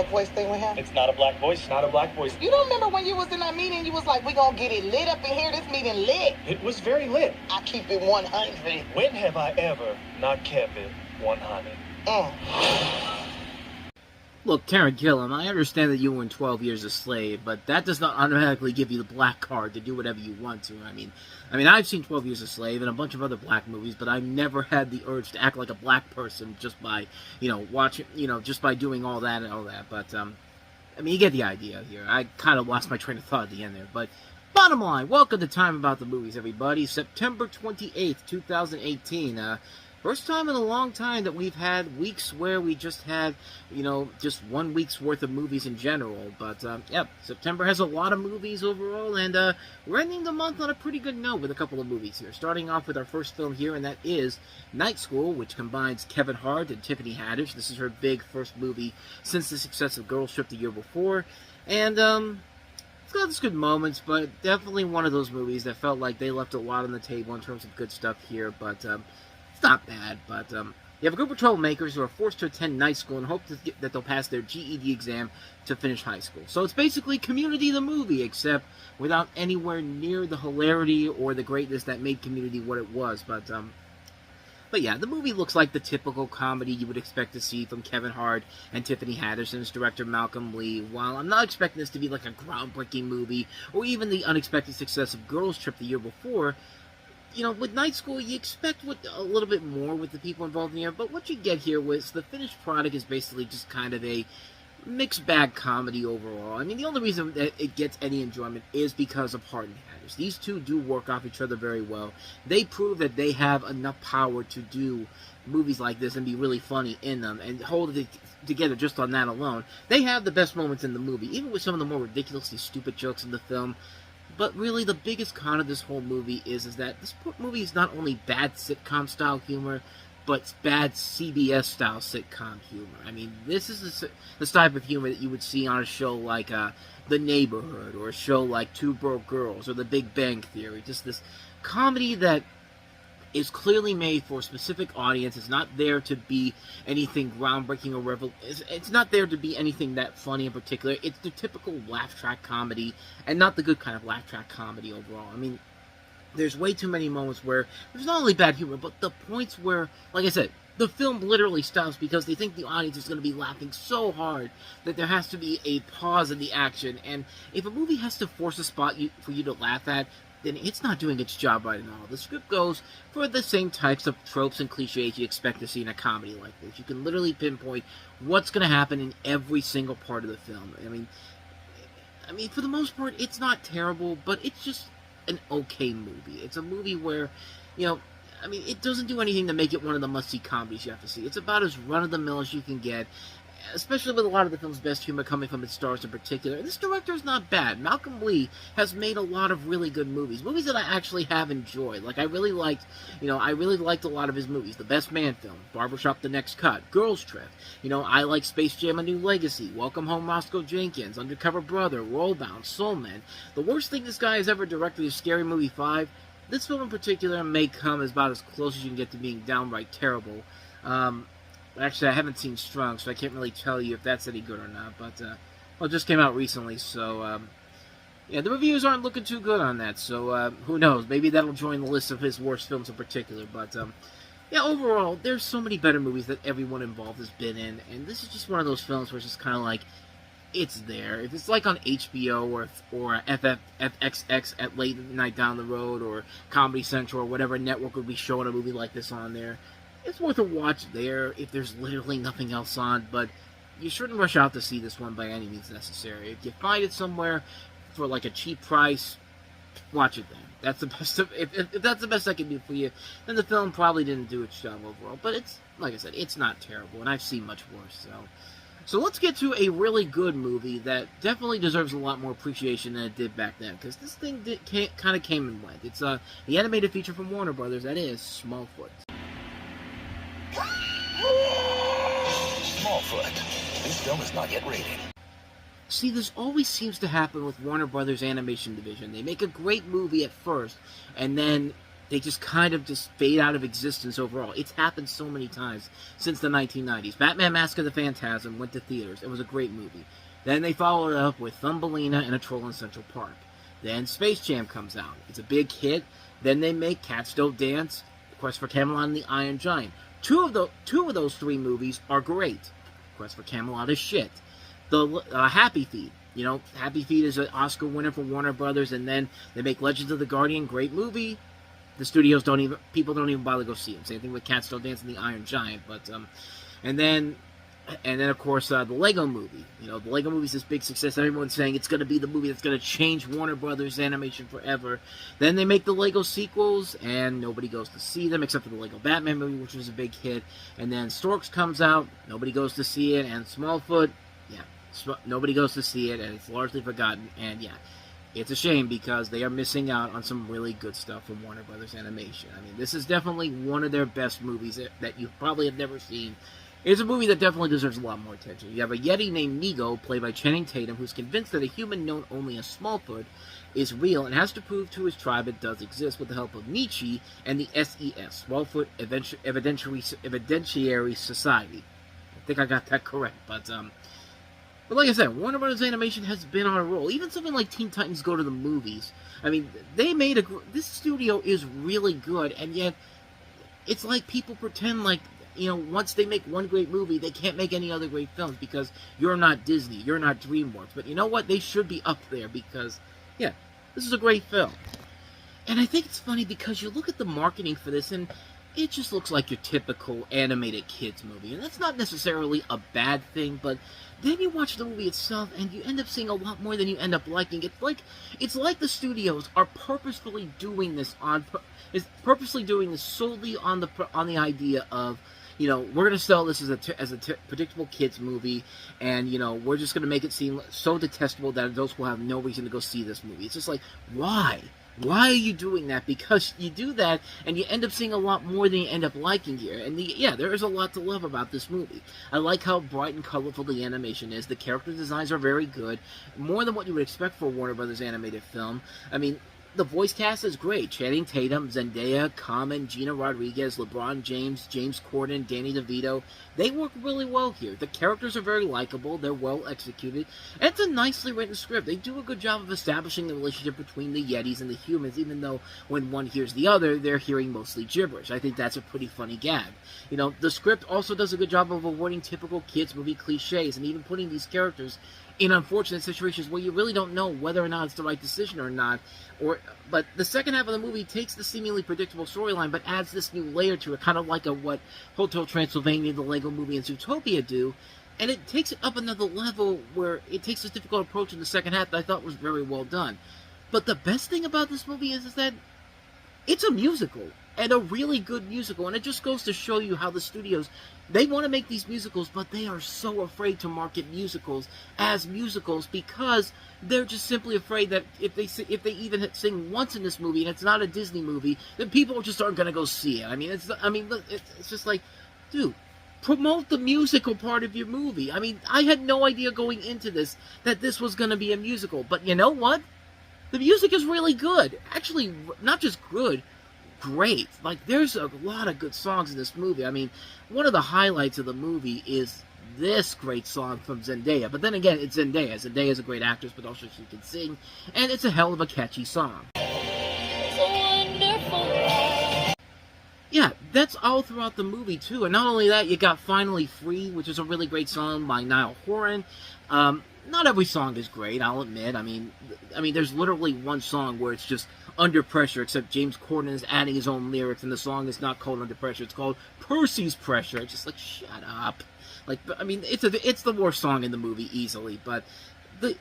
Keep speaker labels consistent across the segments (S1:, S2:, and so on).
S1: black voice thing with him?
S2: It's not a black voice, not a black voice.
S1: You don't remember when you was in that meeting, you was like, we gonna get it lit up in here, this meeting lit.
S2: It was very lit.
S1: I keep it 100.
S2: When have I ever not kept it 100?
S3: Look, Karen Gillan, I understand that you were in 12 Years a Slave, but that does not automatically give you the black card to do whatever you want to. I mean, I've seen 12 Years a Slave and a bunch of other black movies, but I've never had the urge to act like a black person just by, watching, just by doing all that and all that. But, you get the idea here. I kind of lost my train of thought at the end there, but bottom line, welcome to Time About the Movies, everybody. September 28th, 2018. First time in a long time that we've had weeks where we just had, just 1 week's worth of movies in general. But, September has a lot of movies overall, and we're ending the month on a pretty good note with a couple of movies here. Starting off with our first film here, and that is Night School, which combines Kevin Hart and Tiffany Haddish. This is her big first movie since the success of Girls Trip the year before. And, it's got its good moments, but definitely one of those movies that felt like they left a lot on the table in terms of good stuff here, but, it's not bad, but you have a group of troublemakers who are forced to attend night school and hope that they'll pass their GED exam to finish high school. So it's basically Community the movie, except without anywhere near the hilarity or the greatness that made Community what it was. But yeah, the movie looks like the typical comedy you would expect to see from Kevin Hart and Tiffany Haddish and its director Malcolm Lee. While I'm not expecting this to be like a groundbreaking movie or even the unexpected success of Girls Trip the year before, with Night School, you expect a little bit more with the people involved in here, but what you get here was the finished product is basically just kind of a mixed bag comedy overall. The only reason that it gets any enjoyment is because of Hart and Haddish. These two do work off each other very well. They prove that they have enough power to do movies like this and be really funny in them and hold it together just on that alone. They have the best moments in the movie, even with some of the more ridiculously stupid jokes in the film. But really, the biggest con of this whole movie is that this movie is not only bad sitcom-style humor, but bad CBS-style sitcom humor. This is the type of humor that you would see on a show like The Neighborhood, or a show like Two Broke Girls, or The Big Bang Theory. Just this comedy that is clearly made for a specific audience. It's not there to be anything groundbreaking or it's not there to be anything that funny in particular. It's the typical laugh track comedy, and not the good kind of laugh track comedy overall. There's way too many moments where there's not only bad humor, but the points where, like I said, the film literally stops because they think the audience is going to be laughing so hard that there has to be a pause in the action. And if a movie has to force a spot for you to laugh at, then it's not doing its job right at all. The script goes for the same types of tropes and cliches you expect to see in a comedy like this. You can literally pinpoint what's going to happen in every single part of the film. For the most part, it's not terrible, but it's just an okay movie. It's a movie where, it doesn't do anything to make it one of the must-see comedies you have to see. It's about as run-of-the-mill as you can get, especially with a lot of the film's best humor coming from its stars in particular. This director is not bad. Malcolm Lee has made a lot of really good movies that I actually have enjoyed. Like, I really liked a lot of his movies. The Best Man film, Barbershop The Next Cut, Girls Trip. I like Space Jam: A New Legacy, Welcome Home Roscoe Jenkins, Undercover Brother, Rollbound, Soul Man. The worst thing this guy has ever directed is Scary Movie 5. This film in particular may come about as close as you can get to being downright terrible. Actually, I haven't seen Strong, so I can't really tell you if that's any good or not, but, it just came out recently, so, the reviews aren't looking too good on that, so, who knows, maybe that'll join the list of his worst films in particular, but, overall, there's so many better movies that everyone involved has been in, and this is just one of those films where it's just kind of like, it's there. If it's like on HBO or FXX at late night down the road, or Comedy Central, or whatever network would be showing a movie like this on there, it's worth a watch there if there's literally nothing else on, but you shouldn't rush out to see this one by any means necessary. If you find it somewhere for like a cheap price, watch it then. That's the best if that's the best I can do for you, then the film probably didn't do its job overall. But it's, like I said, it's not terrible, and I've seen much worse. So let's get to a really good movie that definitely deserves a lot more appreciation than it did back then, because this thing kind of came and went. It's the animated feature from Warner Brothers, that is Smallfoot.
S4: Smallfoot. This film is not yet rated.
S3: See, this always seems to happen with Warner Brothers' animation division. They make a great movie at first, and then they just kind of just fade out of existence overall. It's happened so many times since the 1990s. Batman Mask of the Phantasm went to theaters. It was a great movie. Then they followed it up with Thumbelina and A Troll in Central Park. Then Space Jam comes out. It's a big hit. Then they make Cats Don't Dance, Quest for Camelot, and The Iron Giant. Two of those three movies are great. Quest for Camelot is shit. The Happy Feet. You know, Happy Feet is an Oscar winner for Warner Brothers, and then they make Legends of the Guardian, great movie. The studios people don't even bother to go see them. Same thing with Cats Don't Dance and The Iron Giant. But and then of course the Lego Movie. You know, the Lego Movie is this big success. Everyone's saying it's going to be the movie that's going to change Warner Brothers animation forever. Then they make the Lego sequels, and nobody goes to see them except for the Lego Batman movie, which was a big hit. And then Storks comes out, nobody goes to see it, and Smallfoot, nobody goes to see it, and it's largely forgotten. And yeah, it's a shame because they are missing out on some really good stuff from Warner Brothers Animation. I mean, this is definitely one of their best movies that you probably have never seen. It's a movie that definitely deserves a lot more attention. You have a Yeti named Nego, played by Channing Tatum, who's convinced that a human known only as Smallfoot is real and has to prove to his tribe it does exist with the help of Nietzsche and the SES, Smallfoot Evidentiary Society. I think I got that correct, but like I said, Warner Brothers Animation has been on a roll. Even something like Teen Titans Go to the Movies. I mean, this studio is really good, and yet it's like people pretend like, you know, once they make one great movie, they can't make any other great films because you're not Disney, you're not DreamWorks. But you know what? They should be up there because, yeah, this is a great film. And I think it's funny because you look at the marketing for this and it just looks like your typical animated kids movie. And that's not necessarily a bad thing, but then you watch the movie itself and you end up seeing a lot more than you end up liking. It's like the studios are purposefully doing this solely on the idea of, you know, we're going to sell this as a predictable kids movie, and, you know, we're just going to make it seem so detestable that adults will have no reason to go see this movie. It's just like, why? Why are you doing that? Because you do that, and you end up seeing a lot more than you end up liking here. And yeah, there is a lot to love about this movie. I like how bright and colorful the animation is. The character designs are very good, more than what you would expect for a Warner Brothers animated film. I mean, the voice cast is great. Channing Tatum, Zendaya, Common, Gina Rodriguez, LeBron James, James Corden, Danny DeVito. They work really well here. The characters are very likable. They're well executed. And it's a nicely written script. They do a good job of establishing the relationship between the Yetis and the humans, even though when one hears the other, they're hearing mostly gibberish. I think that's a pretty funny gag. You know, the script also does a good job of avoiding typical kids movie cliches and even putting these characters in unfortunate situations where you really don't know whether or not it's the right decision or not. But the second half of the movie takes the seemingly predictable storyline, but adds this new layer to it, kind of like what Hotel Transylvania, the Lego Movie, and Zootopia do. And it takes it up another level where it takes this difficult approach in the second half that I thought was very well done. But the best thing about this movie is that it's a musical, and a really good musical, and it just goes to show you how the studios, they want to make these musicals, but they are so afraid to market musicals as musicals because they're just simply afraid that if they even sing once in this movie and it's not a Disney movie, then people just aren't going to go see it. I mean, it's just like, dude, promote the musical part of your movie. I mean, I had no idea going into this that this was going to be a musical, but you know what? The music is really good. Actually, not just good, great. Like, there's a lot of good songs in this movie. I mean, one of the highlights of the movie is this great song from Zendaya. But then again, it's Zendaya. Zendaya is a great actress, but also she can sing. And it's a hell of a catchy song.
S5: It's a wonderful life.
S3: Yeah, that's all throughout the movie, too. And not only that, you got Finally Free, which is a really great song by Niall Horan. Not every song is great, I'll admit. I mean, there's literally one song where it's just Under Pressure, except James Corden is adding his own lyrics, and the song is not called Under Pressure. It's called Percy's Pressure. It's just like, shut up. Like, I mean, it's the worst song in the movie easily, but the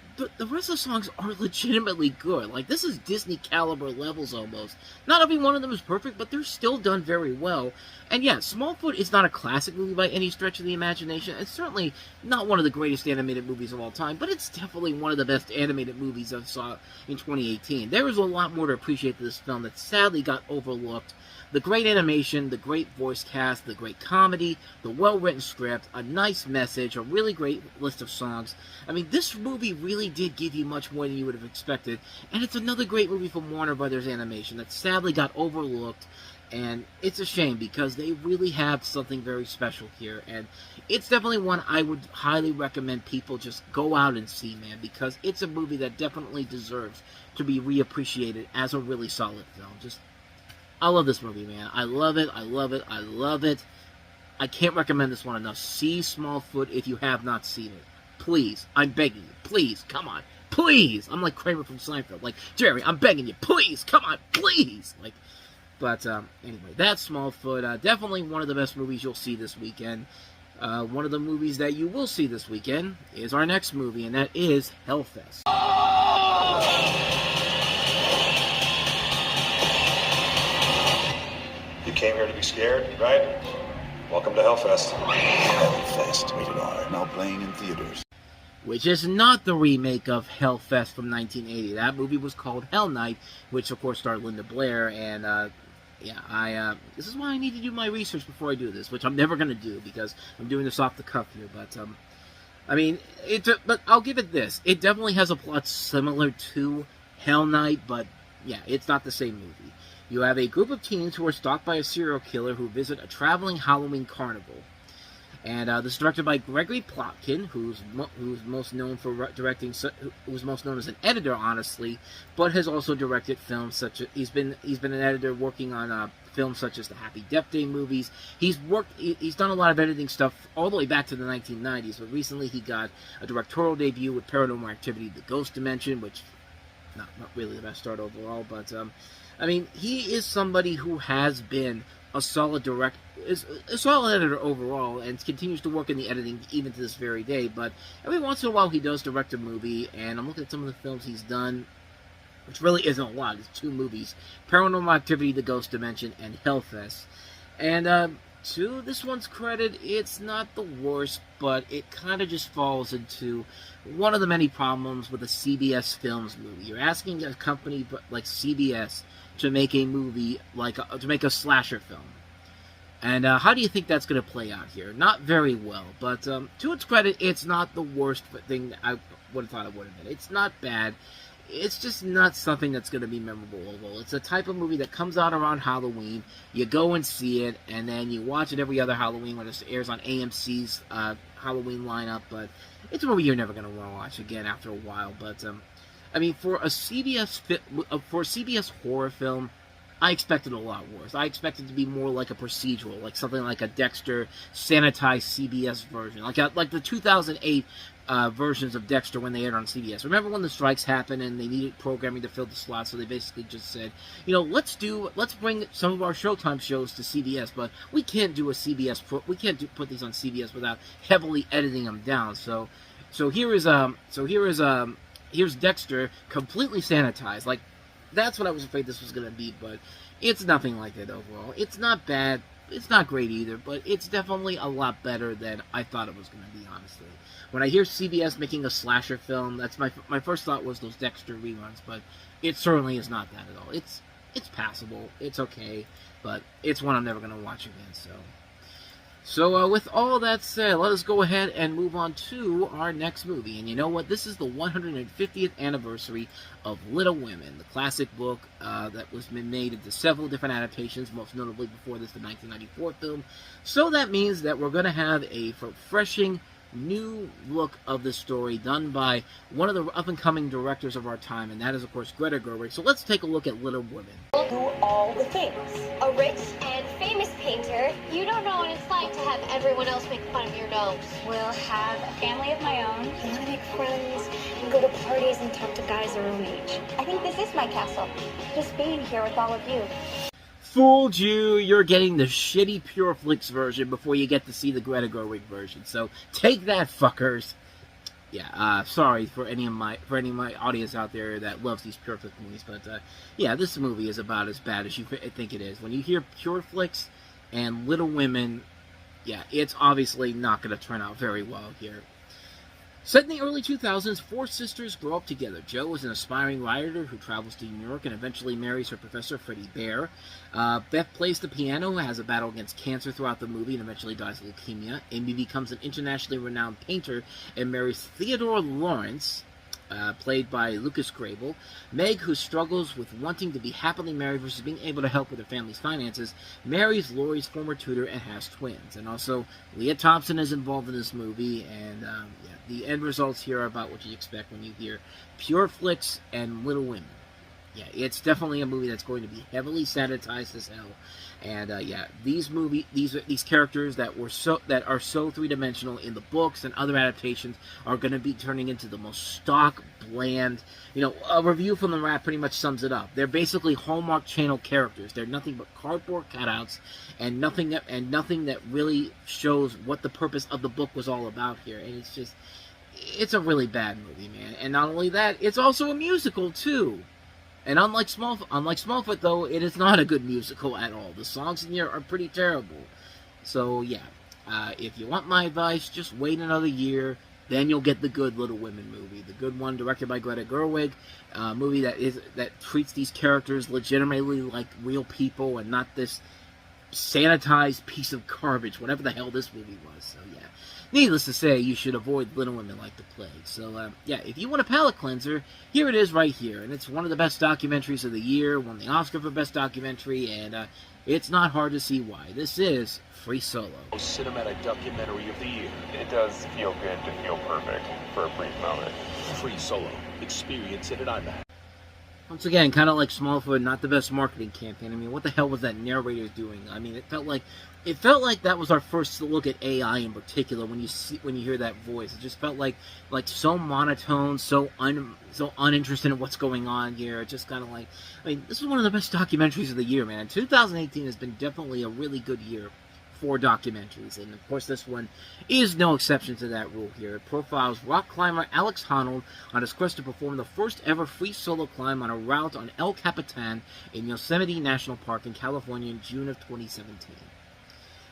S3: rest of the songs are legitimately good. Like, this is Disney caliber levels almost. Not every one of them is perfect, but they're still done very well. And yeah, Smallfoot is not a classic movie by any stretch of the imagination. It's certainly not one of the greatest animated movies of all time, but it's definitely one of the best animated movies I saw in 2018. There is a lot more to appreciate to this film that sadly got overlooked. The great animation, the great voice cast, the great comedy, the well-written script, a nice message, a really great list of songs. I mean, this movie movie really did give you much more than you would have expected, and it's another great movie from Warner Brothers Animation that sadly got overlooked, and it's a shame because they really have something very special here, and it's definitely one I would highly recommend people just go out and see, man, because it's a movie that definitely deserves to be reappreciated as a really solid film. I love this movie, man. I love it, I love it, I love it. I can't recommend this one enough. See Smallfoot if you have not seen it. Please, I'm begging you. Please, come on. Please! I'm like Kramer from Seinfeld. Like, Jerry, I'm begging you. Please, come on. Please! But anyway, that's Smallfoot. Definitely one of the best movies you'll see this weekend. One of the movies that you will see this weekend is our next movie, and that is Hellfest.
S2: You came here to be scared, right? Welcome to Hellfest.
S4: Hellfest, rated R, now playing in theaters.
S3: Which is not the remake of Hellfest from 1980. That movie was called Hell Night, which of course starred Linda Blair, and this is why I need to do my research before I do this, which I'm never going to do because I'm doing this off the cuff here, but but I'll give it this. It definitely has a plot similar to Hell Night, but yeah, it's not the same movie. You have a group of teens who are stalked by a serial killer who visit a traveling Halloween carnival. And this is directed by Gregory Plotkin, who's most known for directing, who's most known as an editor, honestly, but has also directed films such as he's been an editor working on films such as the Happy Death Day movies. He's done a lot of editing stuff all the way back to the 1990s, but recently he got a directorial debut with Paranormal Activity: The Ghost Dimension, which not really the best start overall, but he is somebody who has been a solid editor overall, and continues to work in the editing even to this very day. But every once in a while, he does direct a movie, and I'm looking at some of the films he's done, which really isn't a lot. It's 2 movies: Paranormal Activity: The Ghost Dimension, and Hellfest. And to this one's credit, it's not the worst, but it kind of just falls into one of the many problems with a CBS Films movie. You're asking a company like CBS to make a movie to make a slasher film. And how do you think that's going to play out here? Not very well, but to its credit, it's not the worst thing that I would have thought it would have been. It's not bad. It's just not something that's going to be memorable overall. It's a type of movie that comes out around Halloween. You go and see it, and then you watch it every other Halloween when it airs on AMC's Halloween lineup. But it's a movie you're never going to want to watch again after a while. But for a CBS horror film, I expected a lot worse. I expected it to be more like a procedural, like something like a Dexter sanitized CBS version, like the 2008 versions of Dexter when they aired on CBS. Remember when the strikes happened and they needed programming to fill the slots, so they basically just said, let's bring some of our Showtime shows to CBS, but we can't do put these on CBS without heavily editing them down. So here's Dexter completely sanitized. That's what I was afraid this was going to be, but it's nothing like that overall. It's not bad. It's not great either, but it's definitely a lot better than I thought it was going to be, honestly. When I hear CBS making a slasher film, that's my first thought was those Dexter reruns, but it certainly is not that at all. It's passable. It's okay, but it's one I'm never going to watch again, So with all that said, let us go ahead and move on to our next movie. And you know what? This is the 150th anniversary of Little Women, the classic book that was made into several different adaptations, most notably before this, the 1994 film. So that means that we're going to have a refreshing new look of the story done by one of the up-and-coming directors of our time, and that is, of course, Greta Gerwig. So let's take a look at Little Women.
S5: Do all the things. A rich and famous painter. You don't know what it's like to have everyone else make fun of your nose.
S6: Will have a family of my own. I want to make friends and go to parties and talk to guys our own age.
S7: I think this is my castle. Just being here with all of you.
S3: Fooled you! You're getting the shitty Pureflix version before you get to see the Greta Gerwig version. So take that, fuckers. Yeah, sorry for any of my audience out there that loves these Pureflix movies, but yeah, this movie is about as bad as you think it is. When you hear Pureflix and Little Women, yeah, it's obviously not going to turn out very well here. Set in the early 2000s, 4 sisters grow up together. Jo is an aspiring writer who travels to New York and eventually marries her professor, Freddie Bear. Beth plays the piano, has a battle against cancer throughout the movie, and eventually dies of leukemia. Amy becomes an internationally renowned painter and marries Theodore Lawrence. played by Lucas Grabel. Meg, who struggles with wanting to be happily married versus being able to help with her family's finances, marries Laurie's former tutor and has twins. And also, Leah Thompson is involved in this movie, and the end results here are about what you expect when you hear Pure Flix and Little Women. Yeah, it's definitely a movie that's going to be heavily sanitized as hell. And these characters that are so three-dimensional in the books and other adaptations are going to be turning into the most stock, bland. A review from the Wrap pretty much sums it up. They're basically Hallmark Channel characters. They're nothing but cardboard cutouts, and nothing that really shows what the purpose of the book was all about here. And it's a really bad movie, man. And not only that, it's also a musical too. And unlike Smallfoot, though, it is not a good musical at all. The songs in here are pretty terrible. So, yeah. If you want my advice, just wait another year. Then you'll get the good Little Women movie. The good one, directed by Greta Gerwig. Movie that treats these characters legitimately like real people and not this sanitized piece of garbage, whatever the hell this movie was. So, yeah. Needless to say, you should avoid Little Women like the plague. So, if you want a palate cleanser, here it is right here. And it's one of the best documentaries of the year, won the Oscar for Best Documentary, and it's not hard to see why. This is Free Solo.
S8: Cinematic documentary of the year.
S9: It does feel good to feel perfect for a brief moment.
S8: Free Solo. Experience it at IMAX.
S3: Once again, kind of like Smallfoot, not the best marketing campaign. I mean, what the hell was that narrator doing? I mean, it felt like that was our first look at AI in particular. When you hear that voice, it just felt like so monotone, so uninterested in what's going on here. It just kind of this is one of the best documentaries of the year, man. 2018 has been definitely a really good year for documentaries, and of course this one is no exception to that rule here. It profiles rock climber Alex Honnold on his quest to perform the first ever free solo climb on a route on El Capitan in Yosemite National Park in California in June of 2017.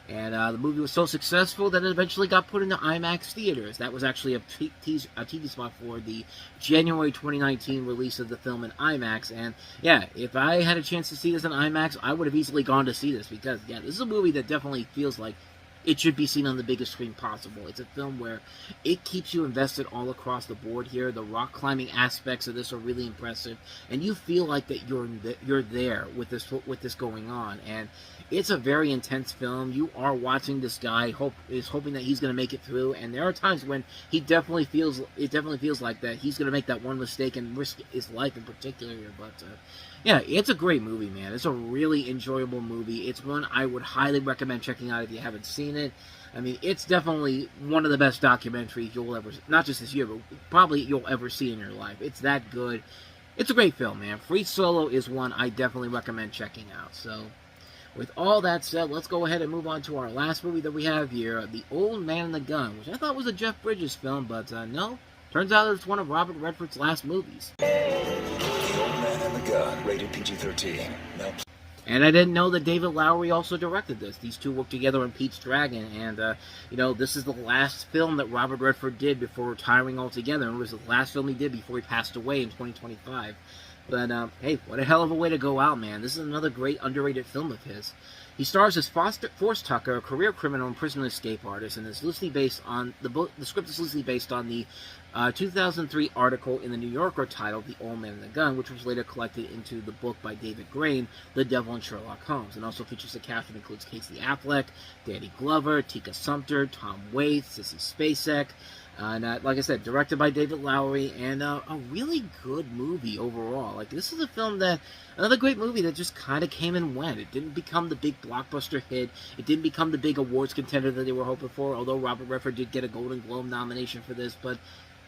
S3: And the movie was so successful that it eventually got put into IMAX theaters. That was actually a TV spot for the January 2019 release of the film in IMAX. And yeah, if I had a chance to see this in IMAX, I would have easily gone to see this because, yeah, this is a movie that definitely feels like it should be seen on the biggest screen possible. It's a film where it keeps you invested all across the board here. The rock climbing aspects of this are really impressive, and you feel like that you're there with this going on. And it's a very intense film. You are watching this guy hoping that he's going to make it through, and there are times when it definitely feels like that he's going to make that one mistake and risk his life in particular. But yeah, it's a great movie, man. It's a really enjoyable movie. It's one I would highly recommend checking out if you haven't seen it. I mean, it's definitely one of the best documentaries you'll ever, not just this year, but probably you'll ever see in your life. It's that good. It's a great film, man. Free Solo is one I definitely recommend checking out. So, with all that said, let's go ahead and move on to our last movie that we have here, The Old Man and the Gun, which I thought was a Jeff Bridges film, but no. Turns out it's one of Robert Redford's last movies.
S4: The Old Man and the Gun, rated PG-13. Nope.
S3: And I didn't know that David Lowery also directed this. These two worked together on Pete's Dragon, and, this is the last film that Robert Redford did before retiring altogether, and it was the last film he did before he passed away in 2025. But, hey, what a hell of a way to go out, man. This is another great underrated film of his. He stars as Forrest Tucker, a career criminal and prison escape artist, and is loosely based on the script is loosely based on the 2003 article in the New Yorker titled "The Old Man and the Gun," which was later collected into the book by David Grain, "The Devil and Sherlock Holmes," and also features a cast that includes Casey Affleck, Danny Glover, Tika Sumpter, Tom Waits, Sissy Spacek. And like I said, directed by David Lowery, and a really good movie overall. This is another great movie that just kind of came and went. It didn't become the big blockbuster hit. It didn't become the big awards contender that they were hoping for, although Robert Redford did get a Golden Globe nomination for this. But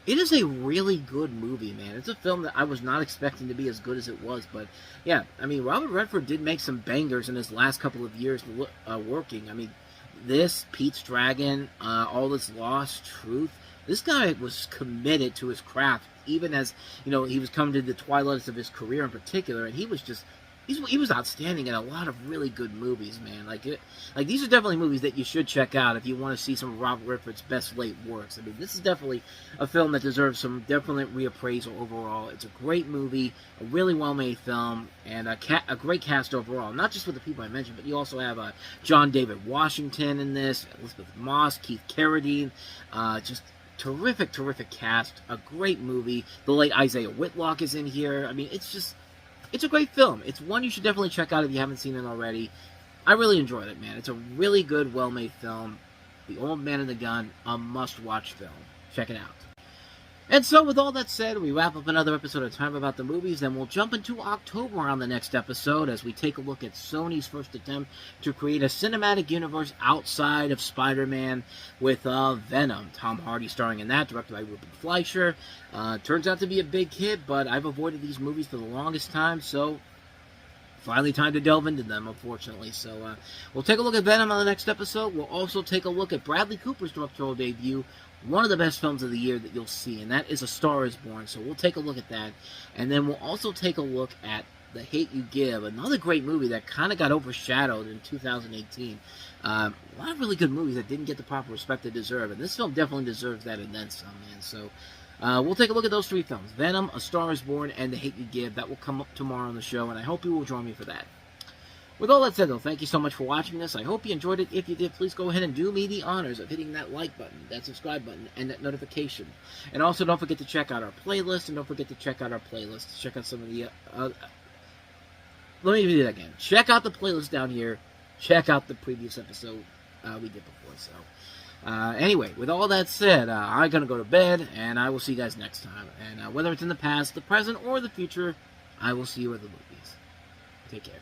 S3: it is a really good movie, man. It's a film that I was not expecting to be as good as it was. But, yeah, I mean, Robert Redford did make some bangers in his last couple of years working. I mean, this, Pete's Dragon, All Is Lost, Truth. This guy was committed to his craft, even as, he was coming to the twilights of his career in particular, and he was outstanding in a lot of really good movies, man. These are definitely movies that you should check out if you want to see some of Robert Redford's best late works. I mean, this is definitely a film that deserves some definite reappraisal overall. It's a great movie, a really well-made film, and a great cast overall. Not just with the people I mentioned, but you also have John David Washington in this, Elizabeth Moss, Keith Carradine, terrific, terrific cast, a great movie. The late Isaiah Whitlock is in here. I mean, it's a great film. It's one you should definitely check out if you haven't seen it already. I really enjoyed it, man. It's a really good, well-made film. The Old Man and the Gun, a must-watch film. Check it out. And so, with all that said, we wrap up another episode of Time About the Movies, then we'll jump into October on the next episode as we take a look at Sony's first attempt to create a cinematic universe outside of Spider-Man with Venom. Tom Hardy starring in that, directed by Ruben Fleischer. Turns out to be a big hit, but I've avoided these movies for the longest time, so finally time to delve into them, unfortunately. So we'll take a look at Venom on the next episode. We'll also take a look at Bradley Cooper's directorial debut, one of the best films of the year that you'll see, and that is A Star is Born. So we'll take a look at that. And then we'll also take a look at The Hate U Give, another great movie that kind of got overshadowed in 2018. A lot of really good movies that didn't get the proper respect they deserve, and this film definitely deserves that and then some, man. So we'll take a look at those three films, Venom, A Star is Born, and The Hate U Give. That will come up tomorrow on the show, and I hope you will join me for that. With all that said, though, thank you so much for watching this. I hope you enjoyed it. If you did, please go ahead and do me the honors of hitting that like button, that subscribe button, and that notification. And also, don't forget to check out our playlist, and don't forget to check out our playlist. Check out some of the... let me do that again. Check out the playlist down here. Check out the previous episode we did before. So, anyway, with all that said, I'm going to go to bed, and I will see you guys next time. And whether it's in the past, the present, or the future, I will see you at the movies. Take care.